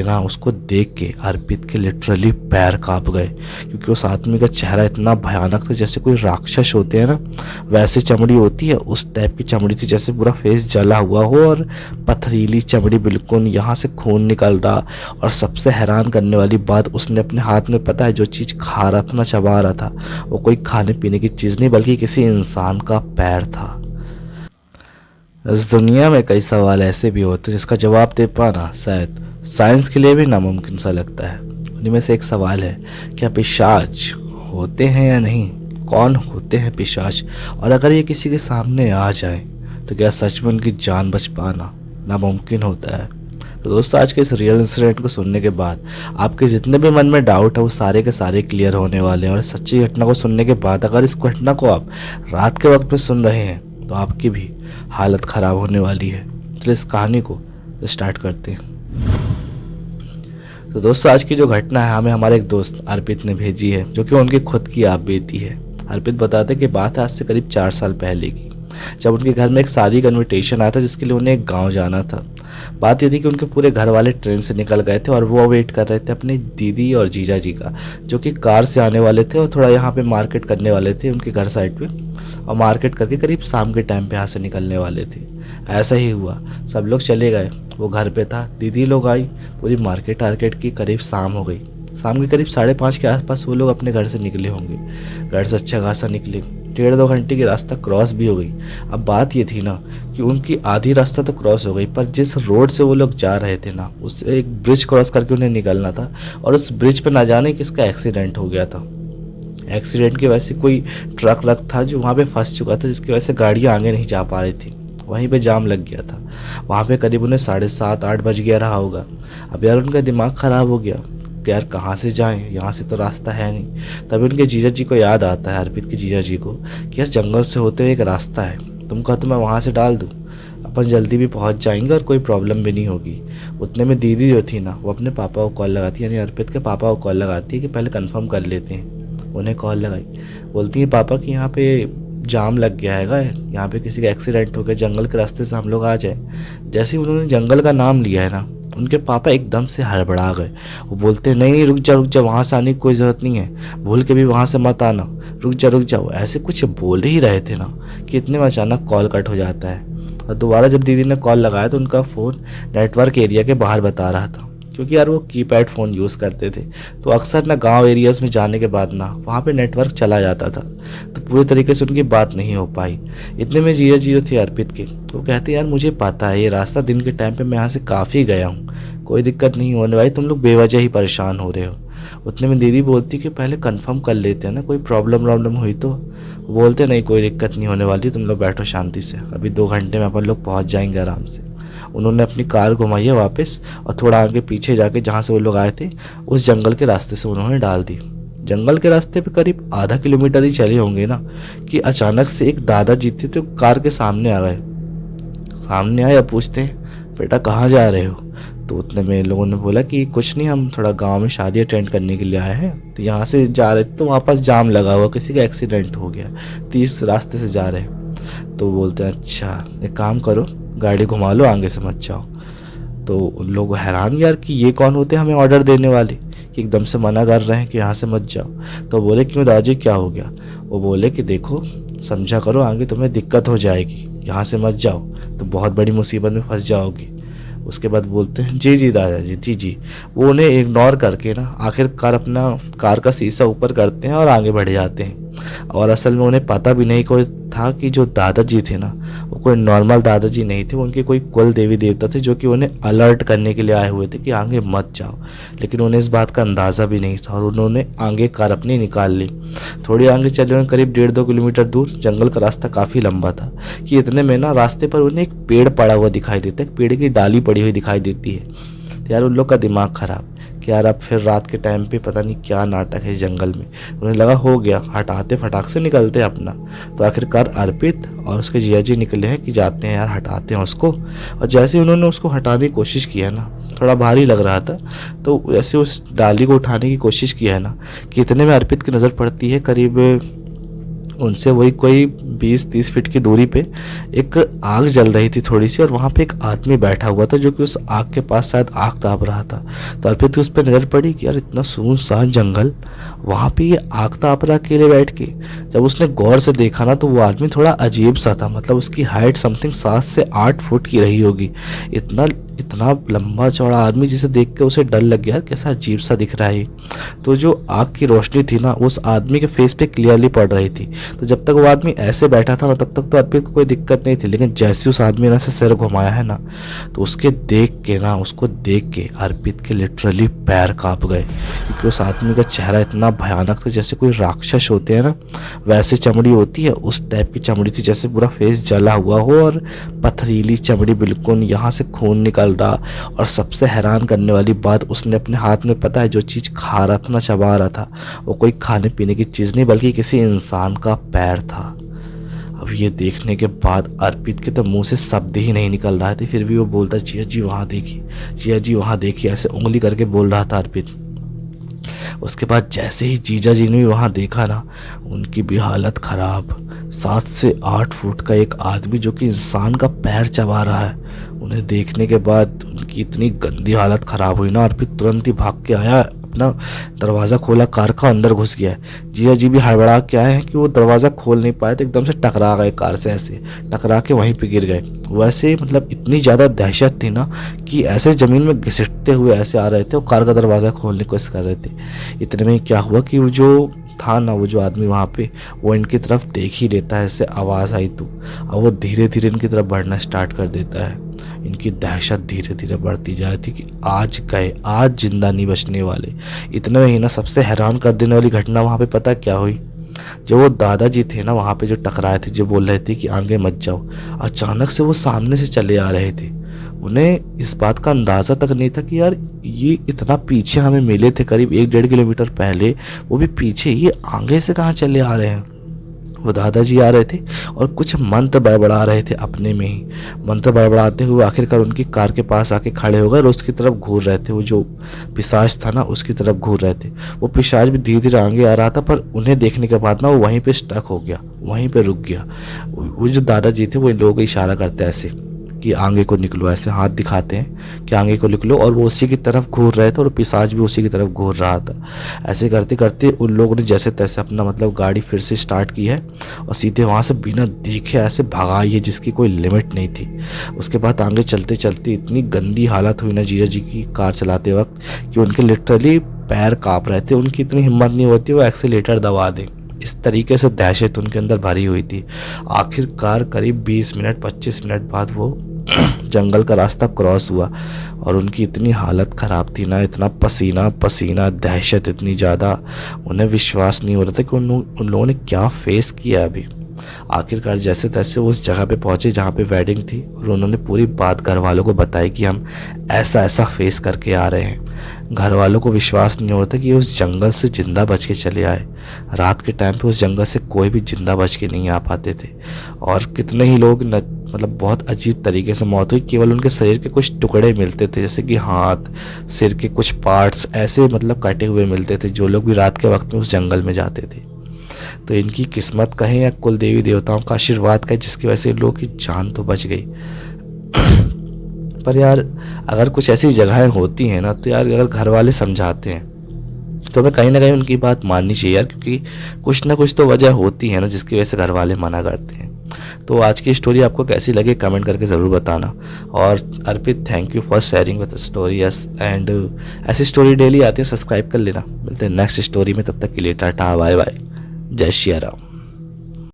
ना उसको देख के अर्पित के लिटरली पैर कांप गए, क्योंकि उस आदमी का चेहरा इतना भयानक था जैसे कोई राक्षस होते हैं ना वैसे चमड़ी होती है, उस टाइप की चमड़ी थी, जैसे पूरा फेस जला हुआ हो और पथरीली चमड़ी, बिल्कुल यहाँ से खून निकल रहा। और सबसे हैरान करने वाली बात, उसने अपने हाथ में पता है जो चीज़ खा रहा था ना, चबा रहा था, वो कोई खाने पीने की चीज़ नहीं बल्कि किसी इंसान का पैर था। इस दुनिया में कई सवाल ऐसे भी होते हैं जिसका जवाब दे पाना शायद साइंस के लिए भी नामुमकिन सा लगता है। उन्हीं में से एक सवाल है, क्या पिशाच होते हैं या नहीं? कौन होते हैं पिशाच? और अगर ये किसी के सामने आ जाए तो क्या सच में उनकी जान बच पाना नामुमकिन होता है? तो दोस्तों, आज के इस रियल इंसिडेंट को सुनने के बाद आपके जितने भी मन में डाउट है वो सारे के सारे क्लियर होने वाले हैं। और सच्ची घटना को सुनने के बाद अगर इस घटना को आप रात के वक्त में सुन रहे हैं तो आपकी भी हालत ख़राब होने वाली है। चलिए इस कहानी को स्टार्ट करते हैं। तो दोस्तों, आज की जो घटना है हमें हमारे एक दोस्त अर्पित ने भेजी है, जो कि उनकी खुद की आप बीती है। अर्पित बताते कि बात है आज से करीब 4 साल पहले की, जब उनके घर में एक शादी का इन्विटेशन आया था जिसके लिए उन्हें एक गांव जाना था। बात ये थी कि उनके पूरे घर वाले ट्रेन से निकल गए थे और वो वेट कर रहे थे अपनी दीदी और जीजा जी का, जो कि कार से आने वाले थे और थोड़ा यहाँ पे मार्केट करने वाले थे उनके घर साइड पे, और मार्केट करके करीब शाम के टाइम पे यहाँ से निकलने वाले थे। ऐसा ही हुआ, सब लोग चले गए, वो घर पे था, दीदी लोग आई, पूरी मार्केट आर्केट की, करीब शाम हो गई। शाम के करीब 5:30 के आसपास वो लोग अपने घर से निकले होंगे। घर से अच्छा खासा निकले, 1.5-2 घंटे की रास्ता क्रॉस भी हो गई। अब बात ये थी ना कि उनकी आधी रास्ता तो क्रॉस हो गई, पर जिस रोड से वो लोग जा रहे थे ना उससे एक ब्रिज क्रॉस करके उन्हें निकलना था, और उस ब्रिज पर ना जाने किसका एक्सीडेंट हो गया था। एक्सीडेंट की वजह से कोई ट्रक रख था जो वहाँ पे फंस चुका था, जिसकी वजह से गाड़ियाँ आगे नहीं जा पा रही थी, वहीं पे जाम लग गया था। वहाँ पे करीब उन्हें 7:30-8 बज गया रहा होगा। अब यार उनका दिमाग ख़राब हो गया कि यार कहाँ से जाएं, यहाँ से तो रास्ता है नहीं। तभी उनके जीजा जी को याद आता है, अर्पित के जीजा जी को, कि यार जंगल से होते हुए एक रास्ता है, तुम कहो तो मैं वहाँ से डाल दूँ, अपन जल्दी भी पहुँच जाएंगे और कोई प्रॉब्लम भी नहीं होगी। उतने में दीदी जो थी ना वो अपने पापा को कॉल लगाती है, यानी अर्पित के पापा को कॉल लगाती है कि पहले कन्फर्म कर लेते हैं। उन्हें कॉल लगाई, बोलती है पापा कि यहाँ पे जाम लग गया है, यहाँ पे किसी का एक्सीडेंट हो गया, जंगल के रास्ते से हम लोग आ जाए। जैसे ही उन्होंने जंगल का नाम लिया है ना, उनके पापा एकदम से हड़बड़ा गए। वो बोलते हैं नहीं नहीं, रुक जा, वहाँ से आने की कोई ज़रूरत नहीं है, भूल के भी वहाँ से मत आना, रुक जा। वो ऐसे कुछ बोल ही रहे थे ना कि इतने में अचानक कॉल कट हो जाता है। और दोबारा जब दीदी ने कॉल लगाया तो उनका फ़ोन नेटवर्क एरिया के बाहर बता रहा था, क्योंकि यार वो कीपैड फ़ोन यूज़ करते थे, तो अक्सर ना गांव एरियाज़ में जाने के बाद ना वहाँ पे नेटवर्क चला जाता था, तो पूरी तरीके से उनकी बात नहीं हो पाई। इतने में जीजा जी थे अर्पित के, वो कहते यार मुझे पता है ये रास्ता दिन के टाइम पे मैं यहाँ से काफ़ी गया हूँ, कोई दिक्कत नहीं होने वाली, तुम लोग बेवजह ही परेशान हो रहे हो। उतने में दीदी बोलती कि पहले कन्फर्म कर लेते हैं ना, कोई प्रॉब्लम हुई तो। बोलते नहीं, कोई दिक्कत नहीं होने वाली, तुम लोग बैठो शांति से, अभी 2 घंटे में अपन लोग पहुँच जाएंगे आराम से। उन्होंने अपनी कार घुमाई है वापस और थोड़ा आगे पीछे जाके जहाँ से वो लोग आए थे उस जंगल के रास्ते से उन्होंने डाल दी। जंगल के रास्ते पे करीब आधा किलोमीटर ही चले होंगे ना कि अचानक से एक दादाजी थे तो कार के सामने आ गए। सामने आए, अब पूछते हैं बेटा कहाँ जा रहे हो? तो उतने में लोगों ने बोला कि कुछ नहीं, हम थोड़ा गांव में शादी अटेंड करने के लिए आए हैं, तो यहाँ से जा रहे थे तो वहाँ पास जाम लगा हुआ, किसी का एक्सीडेंट हो गया, तो इस रास्ते से जा रहे हैं। तो बोलते हैं अच्छा एक काम करो, गाड़ी घुमा लो, आगे से मत जाओ। तो उन लोग हैरान यार कि ये कौन होते हैं हमें ऑर्डर देने वाले, कि एकदम से मना कर रहे हैं कि यहाँ से मत जाओ। तो बोले क्यों दादाजी क्या हो गया? वो बोले कि देखो समझा करो, आगे तुम्हें दिक्कत हो जाएगी, यहाँ से मत जाओ तो बहुत बड़ी मुसीबत में फंस जाओगी। उसके बाद बोलते हैं जी जी दादाजी जी। वो उन्हें इग्नोर करके ना आखिरकार अपना कार का शीशा ऊपर करते हैं और आगे बढ़ जाते हैं। और असल में उन्हें पता भी नहीं कोई था कि जो दादाजी थे ना वो कोई नॉर्मल दादाजी नहीं थे, उनके कोई कुल देवी देवता थे जो कि उन्हें अलर्ट करने के लिए आए हुए थे कि आगे मत जाओ। लेकिन उन्हें इस बात का अंदाज़ा भी नहीं था और उन्होंने आगे कार अपनी निकाल ली। थोड़ी आगे चले उन्हें करीब 1.5-2 किलोमीटर दूर, जंगल का रास्ता काफ़ी लंबा था, कि इतने में ना रास्ते पर उन्हें एक पेड़ पड़ा हुआ दिखाई देता है, पेड़ की डाली पड़ी हुई दिखाई देती है। तो यार उन लोग का दिमाग ख़राब कि यार अब फिर रात के टाइम पे पता नहीं क्या नाटक है इस जंगल में। उन्हें लगा हो गया, हटाते फटाक से निकलते अपना। तो आखिरकार अर्पित और उसके जिया जी निकले हैं कि जाते हैं यार हटाते हैं उसको। और जैसे ही उन्होंने उसको हटाने की कोशिश किया ना, थोड़ा भारी लग रहा था, तो जैसे उस डाली को उठाने की कोशिश किया है ना कि इतने में अर्पित की नज़र पड़ती है करीब उनसे वही कोई 20-30 फीट की दूरी पे एक आग जल रही थी थोड़ी सी, और वहाँ पे एक आदमी बैठा हुआ था जो कि उस आग के पास शायद आग ताप रहा था। तो अर्पित उस पर नज़र पड़ी कि यार इतना सुनसान जंगल, वहाँ पे ये आग ताप रहा अकेले बैठ के। जब उसने गौर से देखा ना तो वो आदमी थोड़ा अजीब सा था, मतलब उसकी हाइट समथिंग 7 से 8 फुट की रही होगी। इतना इतना लंबा चौड़ा आदमी जिसे देख के उसे डर लग गया, कैसा अजीब सा दिख रहा है। तो जो आग की रोशनी थी ना उस आदमी के फेस पे क्लियरली पड़ रही थी। तो जब तक वो आदमी ऐसे बैठा था ना तब तक तो अर्पित को कोई दिक्कत नहीं थी, लेकिन जैसे उस आदमी ने ऐसे सिर घुमाया है ना तो उसको देख के अर्पित के लिटरली पैर कांप गए, क्योंकि उस आदमी का चेहरा इतना भयानक था जैसे कोई राक्षस होते हैं ना वैसे चमड़ी होती है, उस टाइप की चमड़ी थी, जैसे पूरा फेस जला हुआ हो और पथरीली चमड़ी, बिल्कुल यहाँ से खून निकल रहा। और सबसे हैरान करने वाली बात, उसने अपने हाथ में पता है जो चीज़ खा रहा था ना, चबा रहा था, वो कोई खाने पीने की चीज़ नहीं बल्कि किसी इंसान का पैर था। अब ये देखने के बाद अर्पित के तो मुंह से शब्द ही नहीं निकल रहा था, फिर भी वो बोलता जिया जी वहाँ देखिए, जिया जी वहाँ देखिए, ऐसे उंगली करके बोल रहा था अर्पित। उसके बाद जैसे ही जीजा जी ने भी वहाँ देखा ना उनकी भी हालत ख़राब। 7 से 8 फुट का एक आदमी जो कि इंसान का पैर चबा रहा है, उन्हें देखने के बाद उनकी इतनी गंदी हालत ख़राब हुई ना, अर्पित तुरंत ही भाग के आया, अपना दरवाज़ा खोला कार का, अंदर घुस गया। जिया जी भी हड़बड़ा के आए हैं कि वो दरवाज़ा खोल नहीं पाए तो एकदम से टकरा गए, कार से ऐसे टकरा के वहीं पे गिर गए। वैसे मतलब इतनी ज़्यादा दहशत थी ना कि ऐसे ज़मीन में घिसटते हुए ऐसे आ रहे थे, वो कार का दरवाज़ा खोलने की कोशिश कर रहे थे। इतने में क्या हुआ कि वो जो था ना, वो जो आदमी वहाँ पे, वो इनकी तरफ देख ही लेता है, ऐसे आवाज़ आई तो अब वो धीरे धीरे इनकी तरफ बढ़ना स्टार्ट कर देता है। इनकी दहशत धीरे धीरे बढ़ती जा रही थी कि आज गए, आज जिंदा नहीं बचने वाले। इतने में ही ना सबसे हैरान कर देने वाली घटना वहाँ पे पता क्या हुई, जो वो दादाजी थे ना वहाँ पे जो टकराए थे, जो बोल रहे थे कि आगे मत जाओ, अचानक से वो सामने से चले आ रहे थे। उन्हें इस बात का अंदाज़ा तक नहीं था कि यार ये इतना पीछे हमें मिले थे, करीब 1-1.5 किलोमीटर पहले, वो भी पीछे, ये आगे से कहाँ चले आ रहे हैं। वो दादाजी आ रहे थे और कुछ मंत्र बड़बड़ा रहे थे अपने में ही। मंत्र बड़बड़ाते हुए आखिरकार उनकी कार के पास आके खड़े हो गए और उसकी तरफ घूर रहे थे। वो जो पिशाच था ना उसकी तरफ घूर रहे थे। वो पिशाच भी धीरे धीरे आगे आ रहा था, पर उन्हें देखने के बाद ना वो वहीं पे स्टक हो गया, वहीं पे रुक गया। वो जो दादाजी थे वो इन लोगों को इशारा करते ऐसे कि आगे को निकलो, ऐसे हाथ दिखाते हैं कि आगे को निकलो, और वो उसी की तरफ घूर रहे थे और पिशाच भी उसी की तरफ घूर रहा था। ऐसे करते करते उन लोगों ने जैसे तैसे अपना मतलब गाड़ी फिर से स्टार्ट की है और सीधे वहाँ से बिना देखे ऐसे भगाई है जिसकी कोई लिमिट नहीं थी। उसके बाद आगे चलते चलते इतनी गंदी हालत हुई ना जीजा जी की कार चलाते वक्त कि उनके लिटरली पैर काँप रहे थे, उनकी इतनी हिम्मत नहीं होती वो एक्सीलेटर दबा दें। इस तरीके से दहशत उनके अंदर भरी हुई थी। आखिरकार करीब 20 मिनट 25 मिनट बाद वो जंगल का रास्ता क्रॉस हुआ और उनकी इतनी हालत ख़राब थी ना, इतना पसीना पसीना, दहशत इतनी ज़्यादा, उन्हें विश्वास नहीं हो रहा था कि उन लोगों ने क्या फेस किया अभी। आखिरकार जैसे तैसे वो उस जगह पे पहुँचे जहाँ पे वेडिंग थी और उन्होंने पूरी बात घर वालों को बताई कि हम ऐसा ऐसा फेस करके आ रहे हैं। घर वालों को विश्वास नहीं होता कि उस जंगल से ज़िंदा बच के चले आए। रात के टाइम पे उस जंगल से कोई भी ज़िंदा बच के नहीं आ पाते थे और कितने ही लोग मतलब बहुत अजीब तरीके से मौत हुई। केवल उनके शरीर के कुछ टुकड़े मिलते थे, जैसे कि हाथ, सिर के कुछ पार्ट्स ऐसे मतलब कटे हुए मिलते थे, जो लोग भी रात के वक्त में उस जंगल में जाते थे। तो इनकी किस्मत कहें या कुल देवी देवताओं का आशीर्वाद कहें जिसकी वजह से लोगों की जान तो बच गई। पर यार अगर कुछ ऐसी जगहें होती हैं ना तो यार अगर घर वाले समझाते हैं तो हमें कहीं ना कहीं उनकी बात माननी चाहिए यार, क्योंकि कुछ ना कुछ तो वजह होती है ना जिसकी वजह से घर वाले मना करते हैं। तो आज की स्टोरी आपको कैसी लगी कमेंट करके ज़रूर बताना। और Arpit thank you for sharing with story and ऐसी स्टोरी डेली आती है, सब्सक्राइब कर लेना। मिलते हैं नेक्स्ट स्टोरी में, तब तक के लिए टाटा बाय बाय, जय श्री राम।